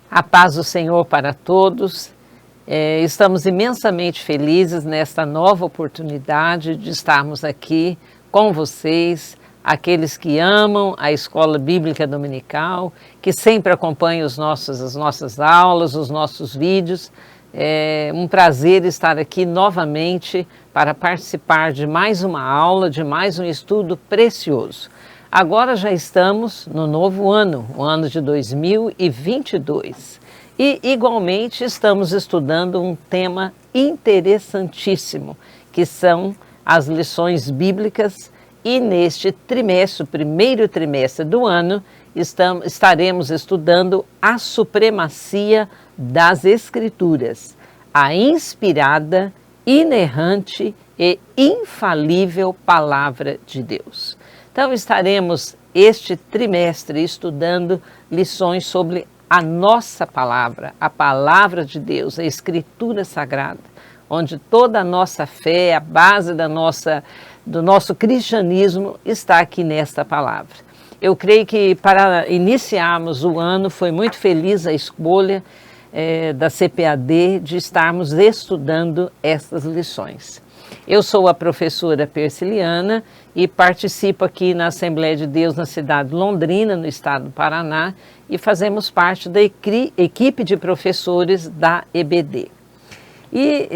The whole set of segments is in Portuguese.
A paz do Senhor para todos. Estamos imensamente felizes nesta nova oportunidade de estarmos aqui com vocês, aqueles que amam a Escola Bíblica Dominical, que sempre acompanham as nossas aulas, os nossos vídeos. É um prazer estar aqui novamente para participar de mais uma aula, de mais um estudo precioso. Agora já estamos no novo ano, o ano de 2022. E, igualmente, estamos estudando um tema interessantíssimo, que são as lições bíblicas. E neste trimestre, o primeiro trimestre do ano, estaremos estudando a supremacia das Escrituras, a inspirada, inerrante e infalível Palavra de Deus. Então, estaremos este trimestre estudando lições sobre a nossa palavra, a palavra de Deus, a Escritura Sagrada, onde toda a nossa fé, a base do nosso cristianismo está aqui nesta palavra. Eu creio que para iniciarmos o ano foi muito feliz a escolha da CPAD de estarmos estudando estas lições. Eu sou a professora Persiliana e participo aqui na Assembleia de Deus na cidade de Londrina, no estado do Paraná, e fazemos parte da equipe de professores da EBD. E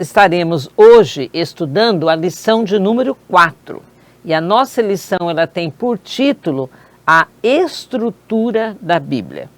estaremos hoje estudando a lição de número 4. E a nossa lição ela tem por título a estrutura da Bíblia.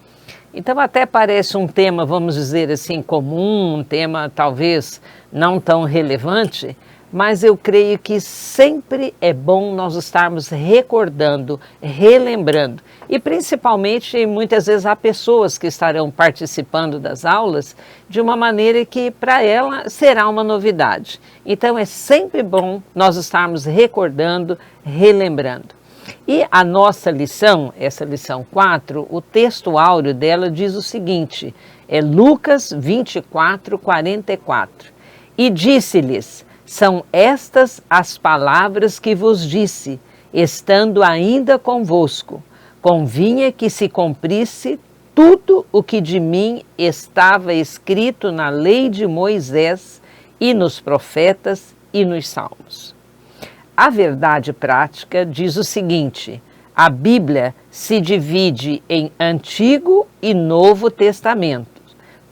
Então até parece um tema, vamos dizer assim, comum, um tema talvez não tão relevante, mas eu creio que sempre é bom nós estarmos recordando, relembrando. E principalmente, muitas vezes, há pessoas que estarão participando das aulas de uma maneira que para ela será uma novidade. Então é sempre bom nós estarmos recordando, relembrando. E a nossa lição, essa lição 4, o texto áureo dela diz o seguinte, é Lucas 24, 44. E disse-lhes, são estas as palavras que vos disse, estando ainda convosco. Convinha que se cumprisse tudo o que de mim estava escrito na lei de Moisés e nos profetas e nos salmos. A verdade prática diz o seguinte, a Bíblia se divide em Antigo e Novo Testamento,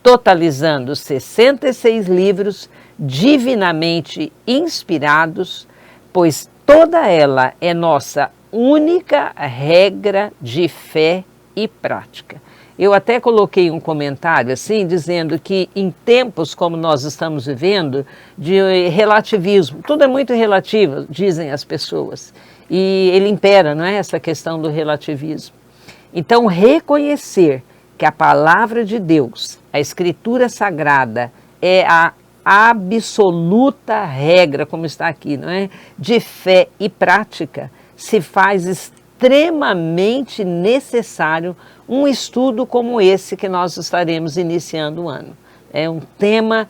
totalizando 66 livros divinamente inspirados, pois toda ela é nossa única regra de fé e prática. Eu até coloquei um comentário assim, dizendo que em tempos como nós estamos vivendo, de relativismo, tudo é muito relativo, dizem as pessoas, e ele impera, não é, essa questão do relativismo. Então, reconhecer que a palavra de Deus, a Escritura Sagrada, é a absoluta regra, como está aqui, não é, de fé e prática, se faz extremamente necessário um estudo como esse que nós estaremos iniciando o ano. É um tema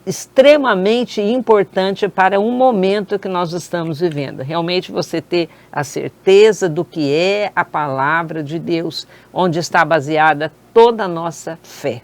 extremamente importante para um momento que nós estamos vivendo. Realmente você ter a certeza do que é a palavra de Deus, onde está baseada toda a nossa fé.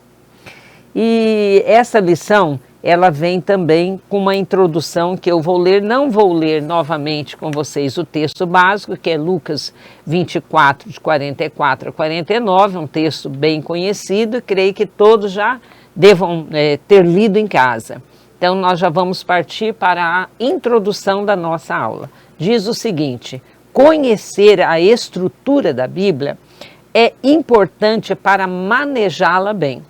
E essa lição, ela vem também com uma introdução que eu vou ler, não vou ler novamente com vocês o texto básico, que é Lucas 24, de 44 a 49, um texto bem conhecido, creio que todos já devam ter lido em casa. Então, nós já vamos partir para a introdução da nossa aula. Diz o seguinte, conhecer a estrutura da Bíblia é importante para manejá-la bem.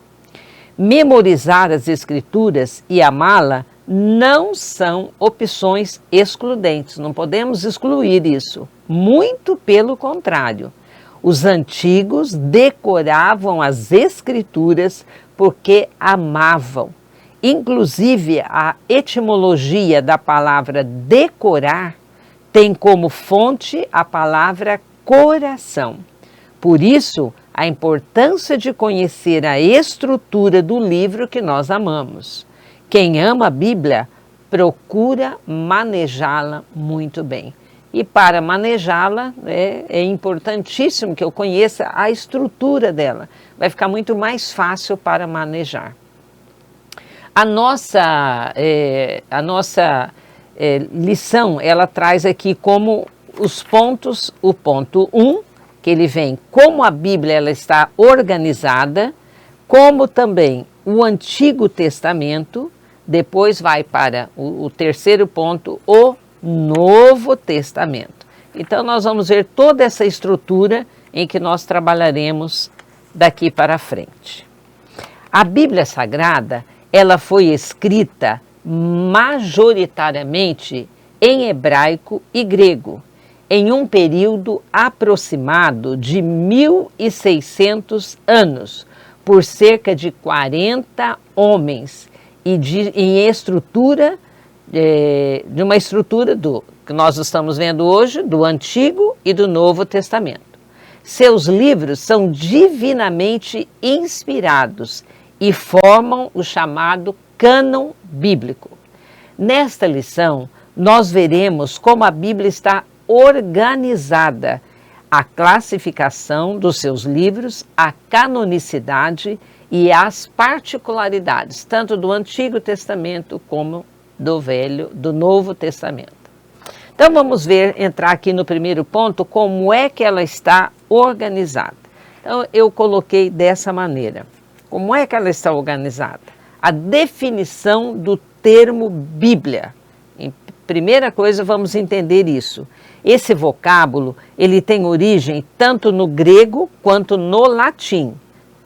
Memorizar as Escrituras e amá-la não são opções excludentes, não podemos excluir isso. Muito pelo contrário. Os antigos decoravam as Escrituras porque amavam. Inclusive, a etimologia da palavra decorar tem como fonte a palavra coração. Por isso, a importância de conhecer a estrutura do livro que nós amamos. Quem ama a Bíblia procura manejá-la muito bem. e para manejá-la é importantíssimo que eu conheça a estrutura dela. Vai ficar muito mais fácil para manejar. A nossa lição, ela traz aqui como os pontos, o ponto 1, que ele vem como a Bíblia ela está organizada, como também o Antigo Testamento, depois vai para o terceiro ponto, o Novo Testamento. Então nós vamos ver toda essa estrutura em que nós trabalharemos daqui para frente. A Bíblia Sagrada, ela foi escrita majoritariamente em hebraico e grego, em um período aproximado de 1.600 anos, por cerca de 40 homens, e em estrutura, de uma estrutura que nós estamos vendo hoje, do Antigo e do Novo Testamento. Seus livros são divinamente inspirados e formam o chamado cânon bíblico. Nesta lição, nós veremos como a Bíblia está organizada, a classificação dos seus livros, a canonicidade e as particularidades, tanto do Antigo Testamento como do Novo Testamento. Então vamos entrar aqui no primeiro ponto, como é que ela está organizada. Então eu coloquei dessa maneira. Como é que ela está organizada? A definição do termo Bíblia. Primeira coisa, vamos entender isso. Esse vocábulo, ele tem origem tanto no grego quanto no latim,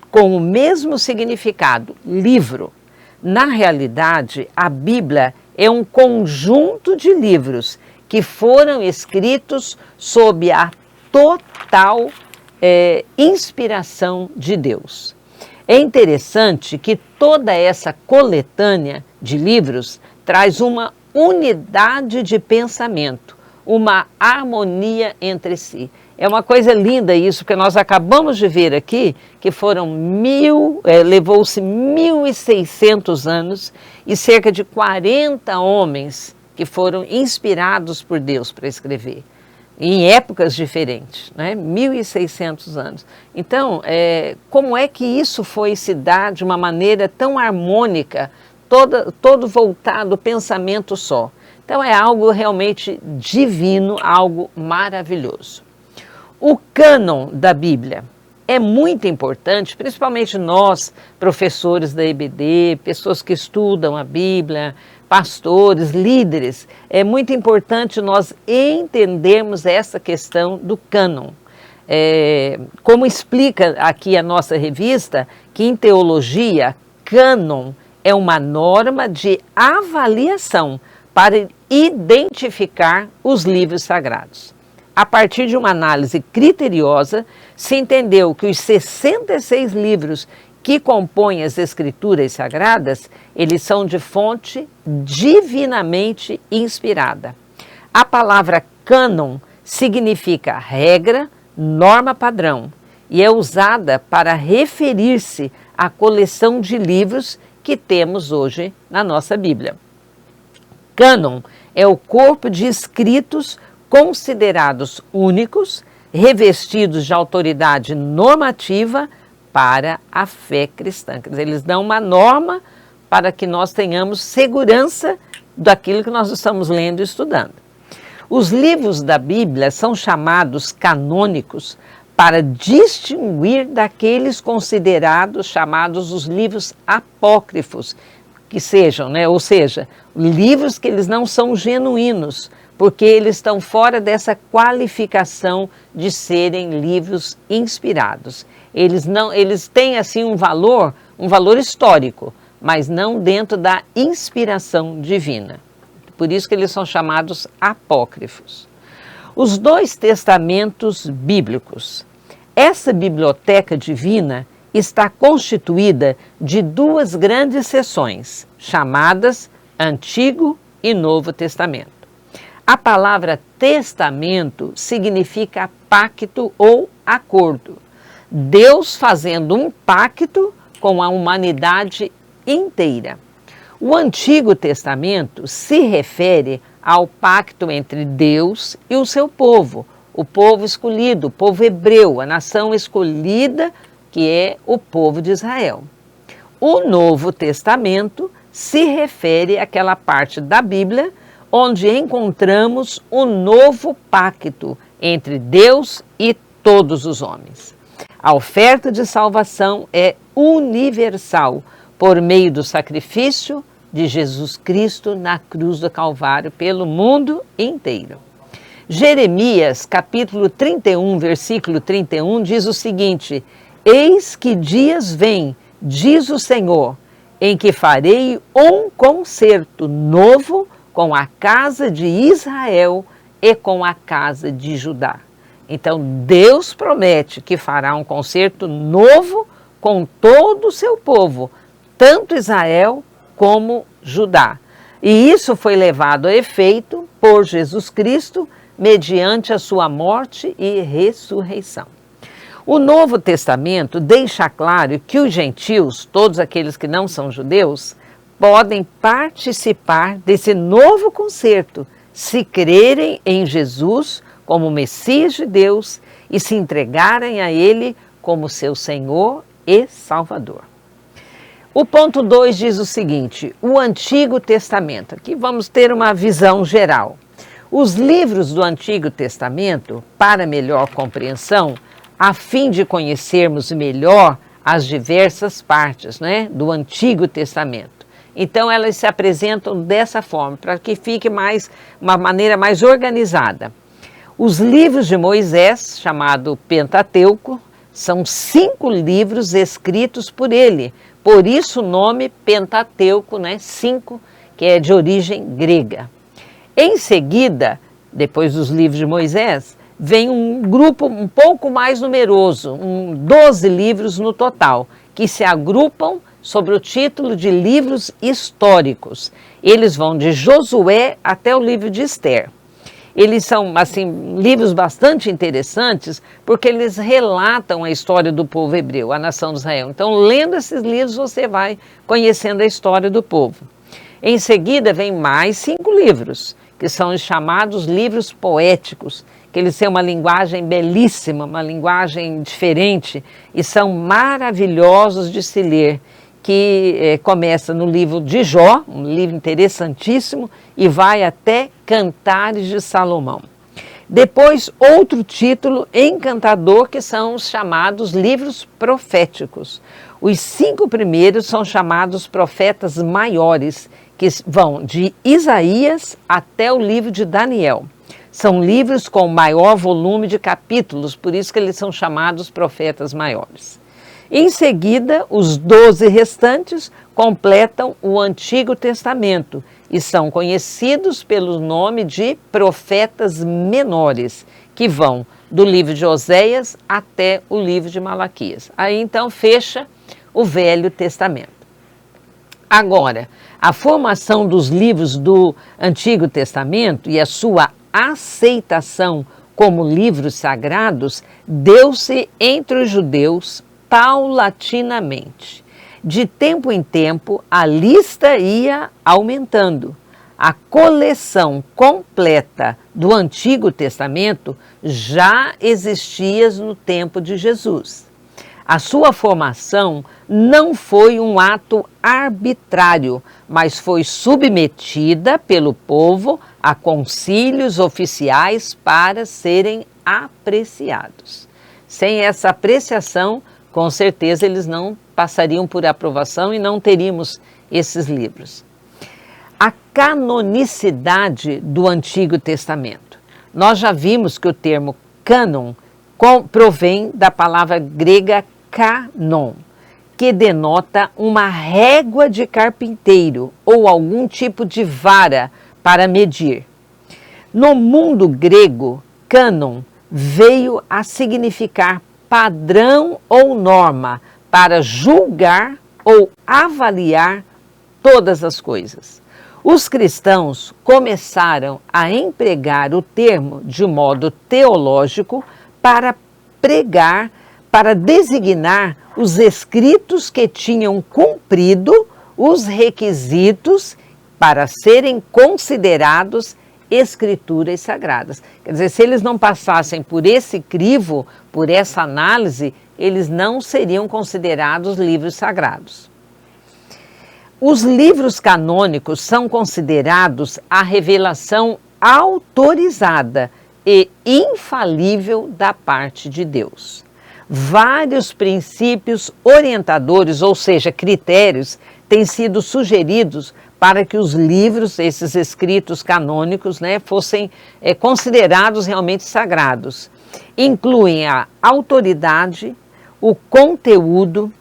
com o mesmo significado, livro. Na realidade, a Bíblia é um conjunto de livros que foram escritos sob a total inspiração de Deus. É interessante que toda essa coletânea de livros traz uma unidade de pensamento, uma harmonia entre si. É uma coisa linda isso, porque nós acabamos de ver aqui que levou-se 1.600 anos e cerca de 40 homens que foram inspirados por Deus para escrever, em épocas diferentes, né? 1.600 anos. Então, como é que isso foi se dar de uma maneira tão harmônica, todo voltado, pensamento só? Então é algo realmente divino, algo maravilhoso. O cânon da Bíblia é muito importante, principalmente nós, professores da EBD, pessoas que estudam a Bíblia, pastores, líderes. É muito importante nós entendermos essa questão do cânon. Como explica aqui a nossa revista, que em teologia, cânon é uma norma de avaliação para identificar os livros sagrados. A partir de uma análise criteriosa, se entendeu que os 66 livros que compõem as Escrituras Sagradas, eles são de fonte divinamente inspirada. A palavra cânon significa regra, norma padrão, e é usada para referir-se à coleção de livros que temos hoje na nossa Bíblia. Cânon é o corpo de escritos considerados únicos, revestidos de autoridade normativa para a fé cristã. Quer dizer, eles dão uma norma para que nós tenhamos segurança daquilo que nós estamos lendo e estudando. Os livros da Bíblia são chamados canônicos para distinguir daqueles considerados chamados os livros apócrifos, que sejam, ou seja, livros que eles não são genuínos, porque eles estão fora dessa qualificação de serem livros inspirados. Eles têm assim um valor histórico, mas não dentro da inspiração divina. Por isso que eles são chamados apócrifos. Os dois testamentos bíblicos. Essa biblioteca divina está constituída de duas grandes seções, chamadas Antigo e Novo Testamento. A palavra testamento significa pacto ou acordo. Deus fazendo um pacto com a humanidade inteira. O Antigo Testamento se refere ao pacto entre Deus e o seu povo, o povo escolhido, o povo hebreu, a nação escolhida, que é o povo de Israel. O Novo Testamento se refere àquela parte da Bíblia onde encontramos o novo pacto entre Deus e todos os homens. A oferta de salvação é universal por meio do sacrifício de Jesus Cristo na cruz do Calvário pelo mundo inteiro. Jeremias, capítulo 31, versículo 31, diz o seguinte: Eis que dias vêm, diz o Senhor, em que farei um concerto novo com a casa de Israel e com a casa de Judá. Então, Deus promete que fará um concerto novo com todo o seu povo, tanto Israel como Judá. E isso foi levado a efeito por Jesus Cristo, mediante a sua morte e ressurreição. O Novo Testamento deixa claro que os gentios, todos aqueles que não são judeus, podem participar desse novo concerto se crerem em Jesus como Messias de Deus e se entregarem a Ele como seu Senhor e Salvador. O ponto 2 diz o seguinte: o Antigo Testamento. Aqui vamos ter uma visão geral. Os livros do Antigo Testamento, para melhor compreensão, a fim de conhecermos melhor as diversas partes, do Antigo Testamento. Então, elas se apresentam dessa forma, para que fique uma maneira mais organizada. Os livros de Moisés, chamado Pentateuco, são 5 livros escritos por ele. Por isso o nome Pentateuco, 5, que é de origem grega. Em seguida, depois dos livros de Moisés, vem um grupo um pouco mais numeroso, 12 livros no total, que se agrupam sob o título de livros históricos. Eles vão de Josué até o livro de Esther. Eles são, livros bastante interessantes, porque eles relatam a história do povo hebreu, a nação de Israel. Então, lendo esses livros, você vai conhecendo a história do povo. Em seguida, vem mais 5 livros, que são os chamados livros poéticos, que eles têm uma linguagem belíssima, uma linguagem diferente, e são maravilhosos de se ler, que começa no livro de Jó, um livro interessantíssimo, e vai até Cantares de Salomão. Depois, outro título encantador, que são os chamados livros proféticos. Os 5 primeiros são chamados profetas maiores, que vão de Isaías até o livro de Daniel. São livros com maior volume de capítulos, por isso que eles são chamados profetas maiores. Em seguida, os 12 restantes completam o Antigo Testamento e são conhecidos pelo nome de profetas menores, que vão do livro de Oséias até o livro de Malaquias. Aí então fecha o Velho Testamento. Agora, a formação dos livros do Antigo Testamento e a sua aceitação como livros sagrados deu-se entre os judeus paulatinamente. De tempo em tempo, a lista ia aumentando. A coleção completa do Antigo Testamento já existia no tempo de Jesus. A sua formação não foi um ato arbitrário, mas foi submetida pelo povo a concílios oficiais para serem apreciados. Sem essa apreciação, com certeza eles não passariam por aprovação e não teríamos esses livros. A canonicidade do Antigo Testamento. Nós já vimos que o termo cânon provém da palavra grega canon, que denota uma régua de carpinteiro ou algum tipo de vara para medir. No mundo grego, cânon veio a significar padrão ou norma para julgar ou avaliar todas as coisas. Os cristãos começaram a empregar o termo de modo teológico para designar os escritos que tinham cumprido os requisitos para serem considerados escrituras sagradas. Quer dizer, se eles não passassem por esse crivo, por essa análise, eles não seriam considerados livros sagrados. Os livros canônicos são considerados a revelação autorizada e infalível da parte de Deus. Vários princípios orientadores, ou seja, critérios, têm sido sugeridos para que os livros, esses escritos canônicos, fossem considerados realmente sagrados. Incluem a autoridade, o conteúdo,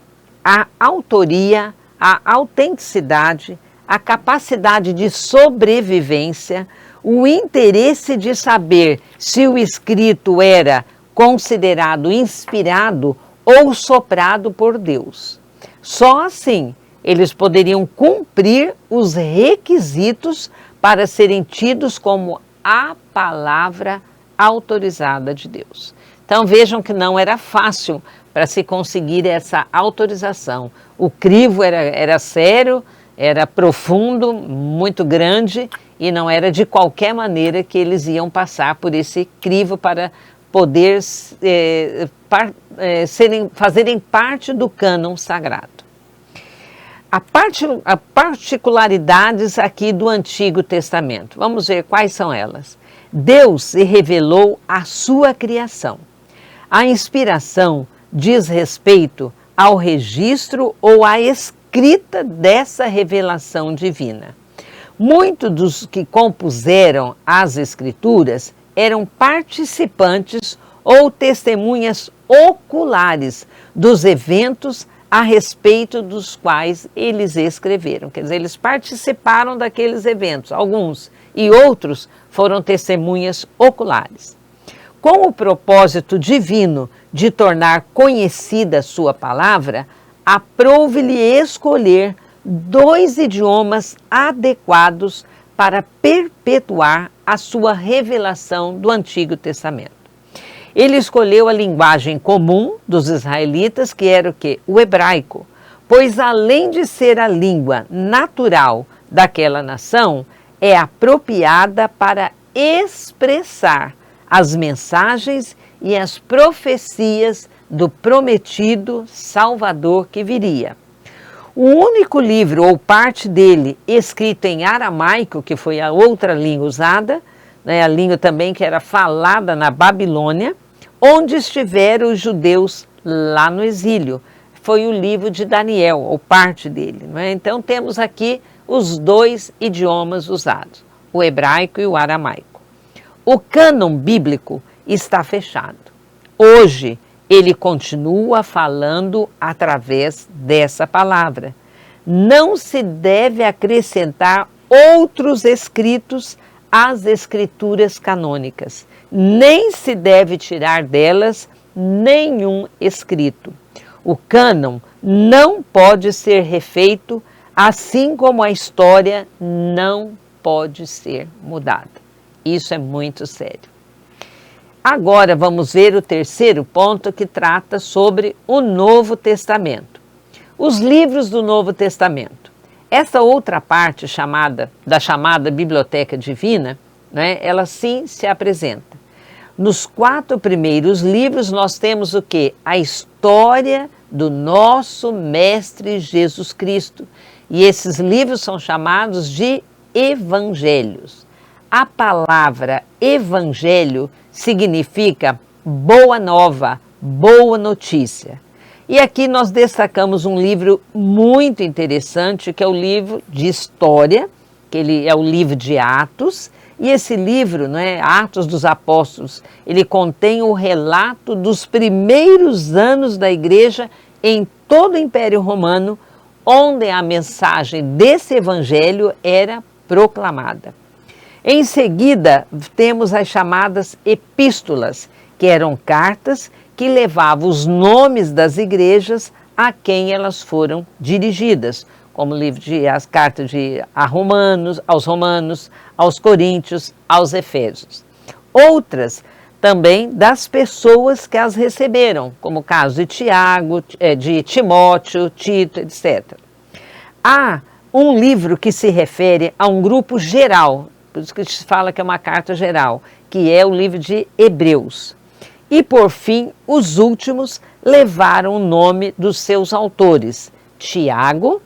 a autoria, a autenticidade, a capacidade de sobrevivência, o interesse de saber se o escrito era considerado inspirado ou soprado por Deus. Só assim eles poderiam cumprir os requisitos para serem tidos como a palavra autorizada de Deus. Então vejam que não era fácil para se conseguir essa autorização. O crivo era sério, era profundo, muito grande, e não era de qualquer maneira que eles iam passar por esse crivo para poder fazerem parte do cânon sagrado. As particularidades aqui do Antigo Testamento. Vamos ver quais são elas. Deus se revelou à sua criação. A inspiração diz respeito ao registro ou à escrita dessa revelação divina. Muitos dos que compuseram as Escrituras eram participantes ou testemunhas oculares dos eventos a respeito dos quais eles escreveram. Quer dizer, eles participaram daqueles eventos, alguns, e outros foram testemunhas oculares. Com o propósito divino de tornar conhecida sua palavra, aprouve-lhe escolher 2 idiomas adequados para perpetuar a sua revelação do Antigo Testamento. Ele escolheu a linguagem comum dos israelitas, que era o quê? O hebraico, pois além de ser a língua natural daquela nação, é apropriada para expressar as mensagens e as profecias do prometido Salvador que viria. O único livro ou parte dele escrito em aramaico, que foi a outra língua usada, a língua também que era falada na Babilônia, onde estiveram os judeus lá no exílio. Foi o livro de Daniel, ou parte dele. Então temos aqui os 2 idiomas usados, o hebraico e o aramaico. O cânon bíblico está fechado. Hoje, ele continua falando através dessa palavra. Não se deve acrescentar outros escritos às escrituras canônicas, nem se deve tirar delas nenhum escrito. O cânon não pode ser refeito, assim como a história não pode ser mudada. Isso é muito sério. Agora vamos ver o terceiro ponto, que trata sobre o Novo Testamento. Os livros do Novo Testamento. Essa outra parte da chamada Biblioteca Divina, ela sim se apresenta. Nos 4 primeiros livros nós temos o quê? A história do nosso Mestre Jesus Cristo. E esses livros são chamados de evangelhos. A palavra evangelho significa boa nova, boa notícia. E aqui nós destacamos um livro muito interessante, que é o livro de história, que ele é o livro de Atos. E esse livro, Atos dos Apóstolos, ele contém o relato dos primeiros anos da igreja em todo o Império Romano, onde a mensagem desse evangelho era proclamada. Em seguida, temos as chamadas epístolas, que eram cartas que levavam os nomes das igrejas a quem elas foram dirigidas, como as cartas aos Romanos, aos Coríntios, aos Efésios. Outras também das pessoas que as receberam, como o caso de Tiago, de Timóteo, Tito, etc. Há um livro que se refere a um grupo geral, por isso que se fala que é uma carta geral, que é o livro de Hebreus. E por fim, os últimos levaram o nome dos seus autores, Tiago,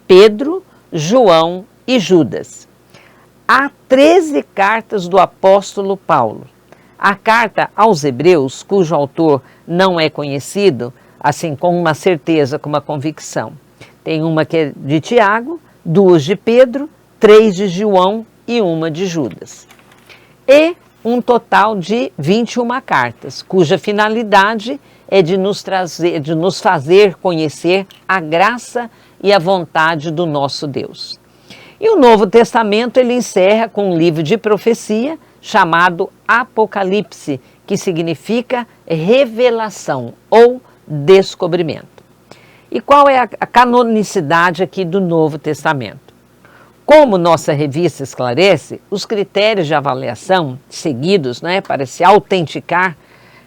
Pedro, João e Judas. Há 13 cartas do apóstolo Paulo. A carta aos Hebreus, cujo autor não é conhecido, assim com uma certeza, com uma convicção. Tem uma que é de Tiago, 2 de Pedro, 3 de João e uma de Judas. E um total de 21 cartas, cuja finalidade é de nos fazer conhecer a graça e a vontade do nosso Deus. E o Novo Testamento ele encerra com um livro de profecia chamado Apocalipse, que significa revelação ou descobrimento. E qual é a canonicidade aqui do Novo Testamento? Como nossa revista esclarece, os critérios de avaliação seguidos, para se autenticar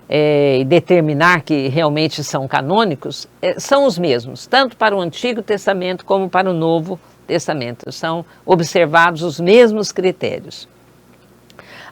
e determinar que realmente são canônicos, são os mesmos, tanto para o Antigo Testamento como para o Novo Testamento. São observados os mesmos critérios.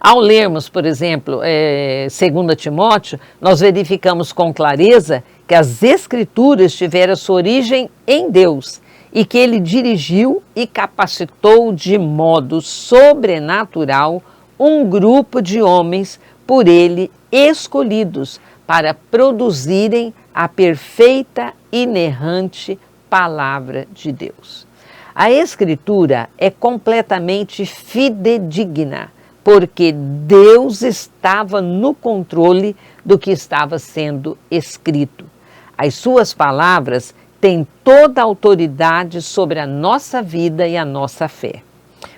Ao lermos, por exemplo, 2 Timóteo, nós verificamos com clareza que as Escrituras tiveram sua origem em Deus e que Ele dirigiu e capacitou de modo sobrenatural um grupo de homens por Ele escolhidos para produzirem a perfeita, inerrante Palavra de Deus. A Escritura é completamente fidedigna, porque Deus estava no controle do que estava sendo escrito. As suas palavras têm toda a autoridade sobre a nossa vida e a nossa fé.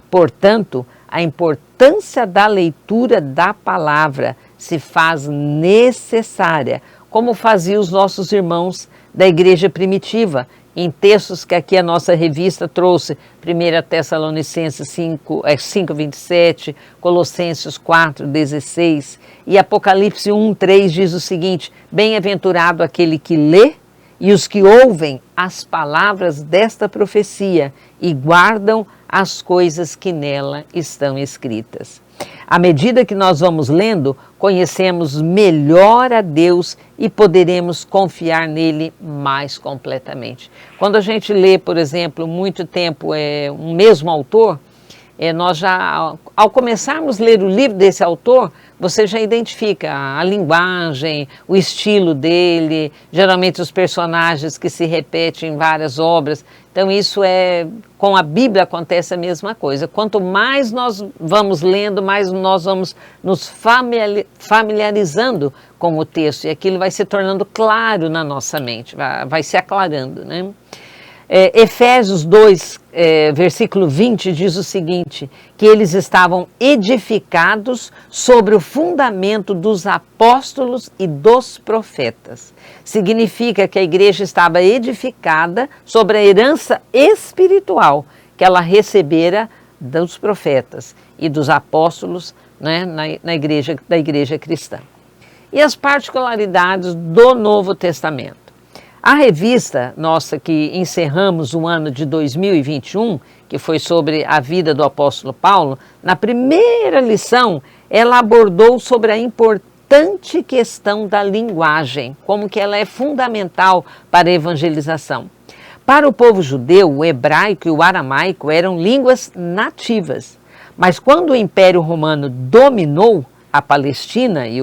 Portanto, a importância da leitura da palavra se faz necessária, como faziam os nossos irmãos da igreja primitiva, em textos que aqui a nossa revista trouxe, 1 Tessalonicenses 5:27, Colossenses 4:16 e Apocalipse 1:3 diz o seguinte: bem-aventurado aquele que lê e os que ouvem as palavras desta profecia e guardam as coisas que nela estão escritas. À medida que nós vamos lendo, conhecemos melhor a Deus e poderemos confiar nele mais completamente. Quando a gente lê, por exemplo, muito tempo um mesmo autor, nós já, ao começarmos a ler o livro desse autor, você já identifica a linguagem, o estilo dele, geralmente os personagens que se repetem em várias obras. Então isso com a Bíblia acontece a mesma coisa. Quanto mais nós vamos lendo, mais nós vamos nos familiarizando com o texto e aquilo vai se tornando claro na nossa mente, vai se aclarando, né? Efésios 2, versículo 20 diz o seguinte, que eles estavam edificados sobre o fundamento dos apóstolos e dos profetas. Significa que a igreja estava edificada sobre a herança espiritual que ela recebera dos profetas e dos apóstolos, né, da igreja cristã. E as particularidades do Novo Testamento. A revista nossa que encerramos o ano de 2021, que foi sobre a vida do apóstolo Paulo, na primeira lição, ela abordou sobre a importante questão da linguagem, como que ela é fundamental para a evangelização. Para o povo judeu, o hebraico e o aramaico eram línguas nativas, mas quando o Império Romano dominou a Palestina e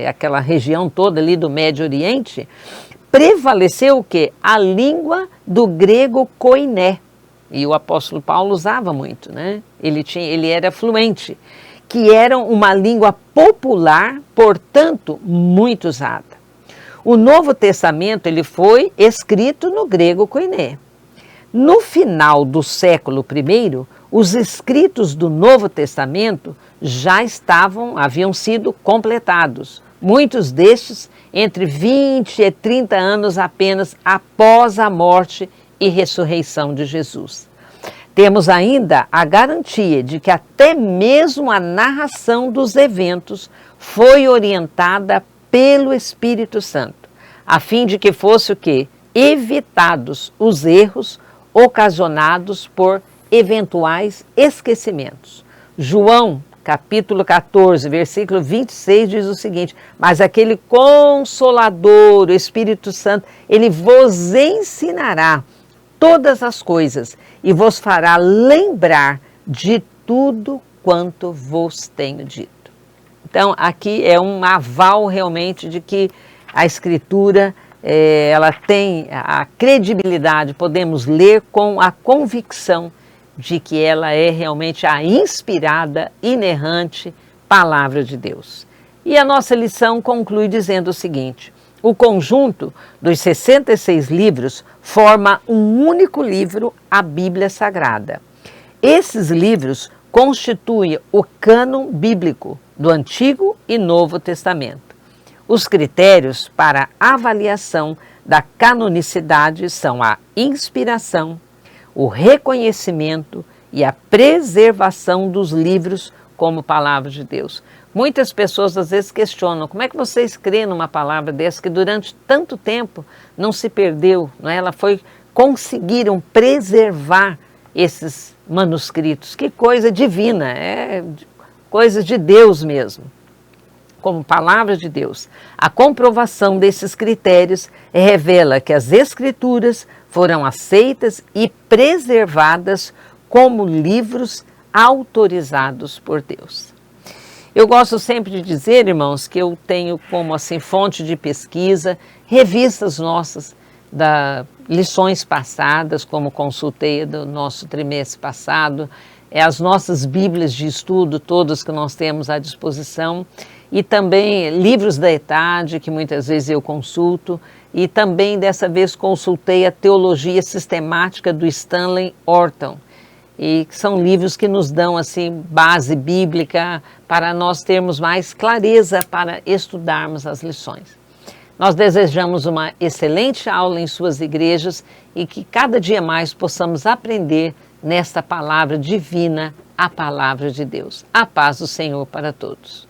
aquela região toda ali do Médio Oriente, prevaleceu o quê? A língua do grego koiné. E o apóstolo Paulo usava muito, né? Ele era fluente, que era uma língua popular, portanto, muito usada. O Novo Testamento ele foi escrito no grego koiné. No final do século I, os escritos do Novo Testamento já haviam sido completados. Muitos destes entre 20 e 30 anos apenas após a morte e ressurreição de Jesus. Temos ainda a garantia de que até mesmo a narração dos eventos foi orientada pelo Espírito Santo, a fim de que fosse o quê? Evitados os erros ocasionados por eventuais esquecimentos. João, capítulo 14, versículo 26, diz o seguinte: mas aquele Consolador, o Espírito Santo, ele vos ensinará todas as coisas e vos fará lembrar de tudo quanto vos tenho dito. Então, aqui é um aval realmente de que a Escritura, ela tem a credibilidade, podemos ler com a convicção de que ela é realmente a inspirada, inerrante Palavra de Deus. E a nossa lição conclui dizendo o seguinte: o conjunto dos 66 livros forma um único livro, a Bíblia Sagrada. Esses livros constituem o cânon bíblico do Antigo e Novo Testamento. Os critérios para avaliação da canonicidade são a inspiração, o reconhecimento e a preservação dos livros como palavra de Deus. Muitas pessoas às vezes questionam: como é que vocês creem numa palavra dessa que durante tanto tempo não se perdeu, não é? Conseguiram preservar esses manuscritos. Que coisa divina, é coisa de Deus mesmo, como palavra de Deus. A comprovação desses critérios revela que as Escrituras foram aceitas e preservadas como livros autorizados por Deus. Eu gosto sempre de dizer, irmãos, que eu tenho como assim fonte de pesquisa revistas nossas, lições passadas, como consultei do nosso trimestre passado, as nossas bíblias de estudo, todas que nós temos à disposição, e também livros da ETAD, que muitas vezes eu consulto, e também dessa vez consultei a Teologia Sistemática do Stanley Orton, e são livros que nos dão assim base bíblica para nós termos mais clareza para estudarmos as lições. Nós desejamos uma excelente aula em suas igrejas e que cada dia mais possamos aprender nesta palavra divina, a palavra de Deus. A paz do Senhor para todos.